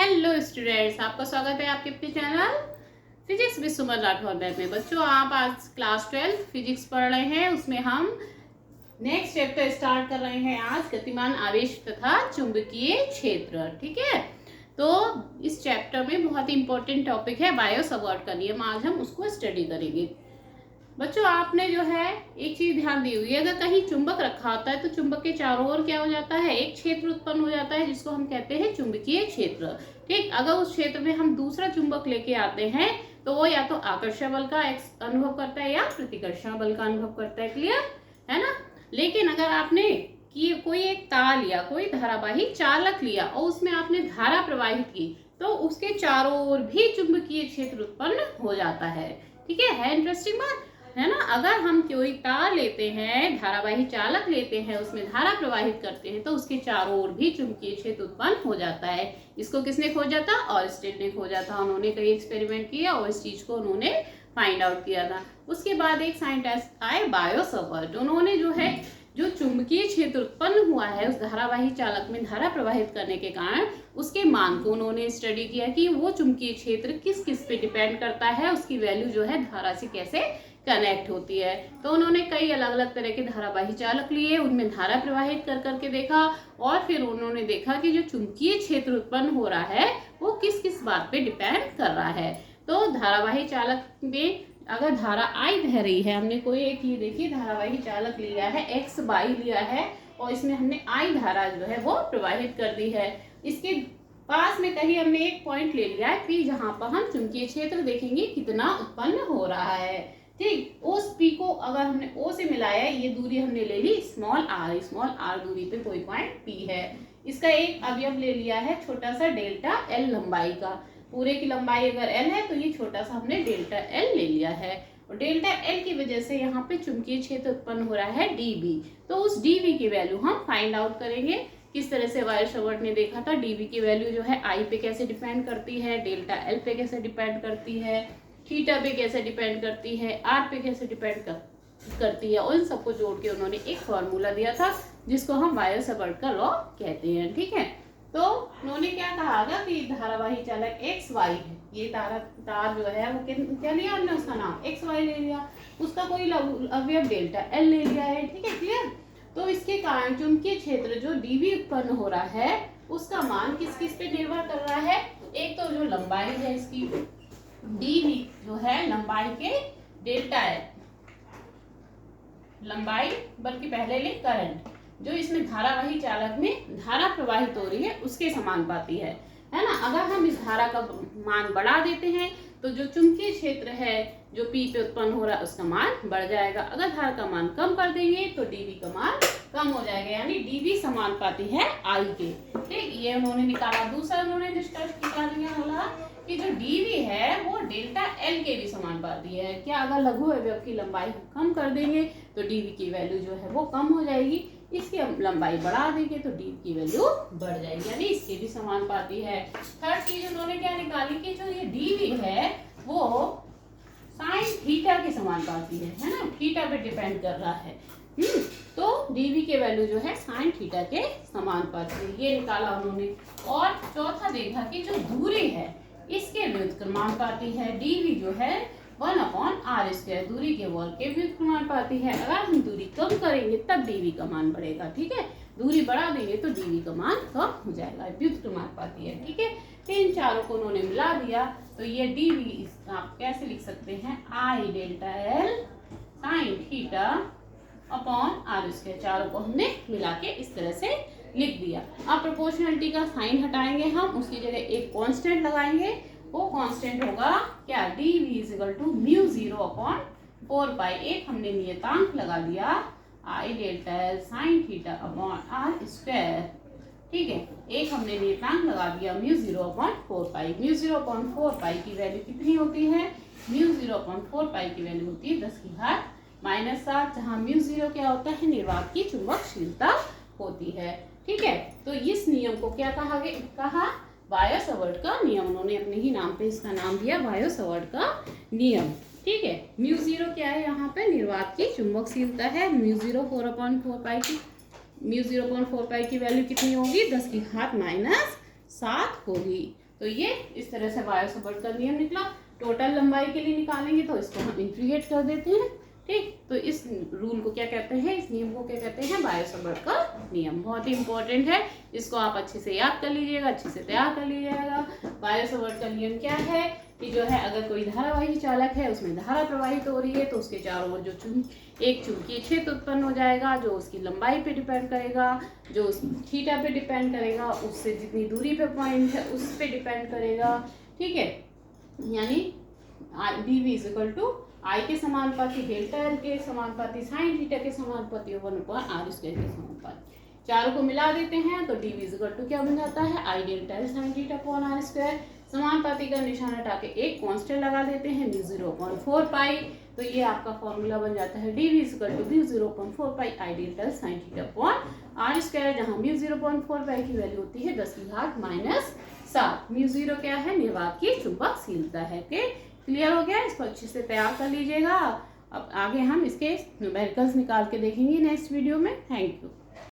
Hello students, आपका स्वागत है आपके अपने channel physics with Suman Rathore ma'am में। बच्चों, आप आज क्लास 12 फिजिक्स पढ़ रहे हैं। उसमें हम नेक्स्ट चैप्टर स्टार्ट कर रहे हैं आज, गतिमान आवेश तथा चुंबकीय क्षेत्र। ठीक है, तो इस चैप्टर में बहुत ही इंपॉर्टेंट टॉपिक है बायो-सवार्ट का नियम। आज हम उसको स्टडी करेंगे। बच्चों, आपने जो है एक चीज ध्यान दी हुई है, अगर कहीं चुंबक रखा होता है तो चुंबक के चारों ओर क्या हो जाता है, एक क्षेत्र उत्पन्न हो जाता है जिसको हम कहते हैं चुंबकीय क्षेत्र। ठीक, अगर उस क्षेत्र में हम दूसरा चुंबक लेके आते हैं तो वो या तो आकर्षण बल का अनुभव करता है या प्रतिकर्षण बल का अनुभव करता है। क्लियर है ना। लेकिन अगर आपने कि कोई एक तार लिया, कोई धारावाही चालक लिया और उसमें आपने धारा प्रवाहित की तो उसके चारों ओर भी चुंबकीय क्षेत्र उत्पन्न हो जाता है। ठीक है इंटरेस्टिंग बात है ना। अगर हम कोई तार लेते हैं, धारावाही चालक लेते हैं, उसमें धारा प्रवाहित करते हैं तो उसके चारों ओर भी चुंबकीय क्षेत्र उत्पन्न हो जाता है। इसको किसने खोजा था? ऑरस्टेड ने खोजा था। उन्होंने कई एक्सपेरिमेंट किए और इस चीज को उन्होंने फाइंड आउट किया था। उसके बाद एक साइंटिस्ट आए बायो-सवार्ट। उन्होंने जो चुंबकीय क्षेत्र उत्पन्न हुआ है उस धारावाही चालक में धारा प्रवाहित करने के कारण, उसके मान को उन्होंने स्टडी किया कि वो चुंबकीय क्षेत्र किस किस पे डिपेंड करता है, उसकी वैल्यू जो है धारा से कैसे कनेक्ट होती है। तो उन्होंने कई अलग अलग तरह के धारावाही चालक लिए, उनमें धारा प्रवाहित कर करके देखा और फिर उन्होंने देखा कि जो चुंबकीय क्षेत्र उत्पन्न हो रहा है वो किस किस बात पे डिपेंड कर रहा है। तो धारावाही चालक में अगर धारा आई बह रही है, हमने कोई एक ये देखिए धारावाही चालक लिया है, एक्स वाई लिया है और इसमें हमने आई धारा जो है वो प्रवाहित कर दी है। इसके पास में कहीं हमने एक पॉइंट ले लिया है पी, जहां पर हम चुंबकीय क्षेत्र देखेंगे कितना उत्पन्न हो रहा है। ठीक, उस पी को अगर हमने ओ से मिलाया है, ये दूरी हमने ले ली स्मॉल आर दूरी पे कोई पॉइंट पी है। इसका एक अवयव ले लिया है छोटा सा डेल्टा एल लंबाई का। पूरे की लंबाई अगर एल है तो ये छोटा सा हमने डेल्टा एल ले लिया है और डेल्टा एल की वजह से यहाँ पे चुंबकीय क्षेत्र उत्पन्न हो रहा है डीबी। तो उस डीबी की वैल्यू हम फाइंड आउट करेंगे। किस तरह से बायो-सवार्ट ने देखा था डीबी की वैल्यू जो है आई पे कैसे डिपेंड करती है, डेल्टा एल पे कैसे डिपेंड करती है, थीटा पे कैसे डिपेंड करती है, आर पे कैसे डिपेंड करती है, और इन सबको जोड़ के उन्होंने एक फॉर्मूला दिया था जिसको हम बायो-सवार्ट का लॉ कहते हैं। ठीक है, तो उन्होंने क्या कहा था कि धारावाही चालक एक्स वाई है, ये तार जो है वो क्या लिया हमने, उसका नाम एक्स वाई ले लिया, उसका कोई अवयव डेल्टा एल ले लिया है। ठीक है क्लियर। तो इसके कारण चुंबकीय क्षेत्र जो डीबी उत्पन्न हो रहा है उसका मान किस किस पे निर्भर कर रहा है। एक तो जो लंबाई है इसकी डीबी जो है लंबाई के डेल्टा एल, लंबाई बल्कि पहले ले करंट, जो इसमें धारावाही चालक में धारा प्रवाहित हो रही है उसके समानुपाती है ना। अगर हम इस धारा का मान बढ़ा देते हैं तो जो चुंबकीय क्षेत्र है जो पी पे उत्पन्न हो रहा है उसका मान बढ़ जाएगा। अगर धारा का मान कम कर देंगे तो डीबी का मान कम हो जाएगा, यानी डीबी समानुपाती है आई के। ठीक, ये उन्होंने निकाला। दूसरा उन्होंने निष्कर्ष निकाला बोला कि जो डीबी है वो डेल्टा एल के भी समानुपाती है। क्या अगर लघु अवयव की लंबाई कम कर देंगे तो डीबी की वैल्यू जो है वो कम हो जाएगी, इसकी लंबाई बढ़ा देंगे तो डी की वैल्यू बढ़ जाएगी, यानी इसके भी समानुपाती है। थर्ड चीज उन्होंने क्या निकाली कि जो ये डीवी है वो साइन थीटा के समानुपाती है ना, थीटा पे डिपेंड कर रहा है। तो डीवी के वैल्यू जो है साइन थीटा के समानुपाती है, ये निकाला उन्होंने। और चौथा देखा कि जो दूरी है इसके व्युत्क्रमानुपाती है। डीवी जो है 1/r², दूरी के वर्ग के व्युत्क्रमानुपाती है। अगर हम दूरी कम करेंगे तब डीवी का मान बढ़ेगा। ठीक है, दूरी बढ़ा देंगे तो डीवी का मान कम हो जाएगा, व्युत्क्रमानुपाती है। ठीक है, तो इन चारों को उन्होंने मिला दिया तो ये डीवी आप कैसे लिख सकते हैं, I delta L sine theta upon r²। चारों को हमने मिला के इस तरह से लिख दिया। अब प्रोपोर्शनलिटी का साइन हटाएंगे हम, उसकी जगह एक कांस्टेंट लगाएंगे। वो कांस्टेंट होगा क्या, dv इक्वल टू म्यू 0/4 एक हमने नियतांक लगा दिया I delta L sine theta upon r²। ठीक है, एक हमने नियतांक लगा दिया म्यू 0/4। म्यू 0/4 की वैल्यू कितनी होती है, म्यू 0/4 की वैल्यू होती है 10⁻⁷, जहां म्यू 0 क्या होता है, निर्वात की चुंबकशीलता होती है। ठीक है, तो इस नियम को क्या कहा बायो-सवार्ट का नियम। उन्होंने अपने ही नाम पे इसका नाम दिया बायो-सवार्ट का नियम। ठीक है, म्यू 0 क्या है, यहाँ पे निर्वात की चुंबकशीलता है। म्यू 0 4/4 की, म्यू 0/4 की वैल्यू कितनी होगी, 10⁻⁷ होगी। तो ये इस तरह से बायो सपोर्ट का नियम निकला। टोटल लंबाई के लिए निकालेंगे तो इसको हम इंटीग्रेट कर देते हैं। ठीक, तो इस रूल को क्या कहते हैं, इस नियम को क्या कहते हैं, बायो सपोर्ट का नियम। बहुत ही इंपॉर्टेंट है, इसको आप अच्छे से याद कर लीजिएगा, अच्छे से तैयार कर लीजिएगा। बायो सपोर्ट का नियम क्या है कि जो है अगर कोई धारावाही चालक है, उसमें धारा प्रवाहित हो रही है तो उसके चारों ओर जो एक चुंबकीय क्षेत्र उत्पन्न हो जाएगा, जो उसकी लंबाई पे डिपेंड करेगा, जो उस थीटा पे डिपेंड करेगा, उससे जितनी दूरी पे पॉइंट है उस पे डिपेंड करेगा। ठीक है, यानी dv इक्वल टू आई के समानुपाती डेल्टा एल के समानुपाती साइन थीटा के समानुपाती 1/r स्क्वायर के समानुपाती। चारों को मिला देते हैं तो dv इक्वल टू क्या बन जाता है, I delta L sine theta upon r square. समानुपाती का निशान हटा के एक कांस्टेंट लगा देते हैं म्यू 0/4 पाई, तो ये आपका फॉर्मूला बन जाता है dv equal to mu 0/4 pi I delta L sine theta upon r square, जहाँ म्यू 0/4 पाई की वैल्यू होती है 10 की घात -7। म्यू 0 क्या है, निर्वात की चुंबकशीलता है। के क्लियर हो गया, इसको अच्छे से तैयार कर लीजिएगा। अब आगे हम इसके न्यूमेरिकल्स निकाल के देखेंगे नेक्स्ट वीडियो में। Thank you.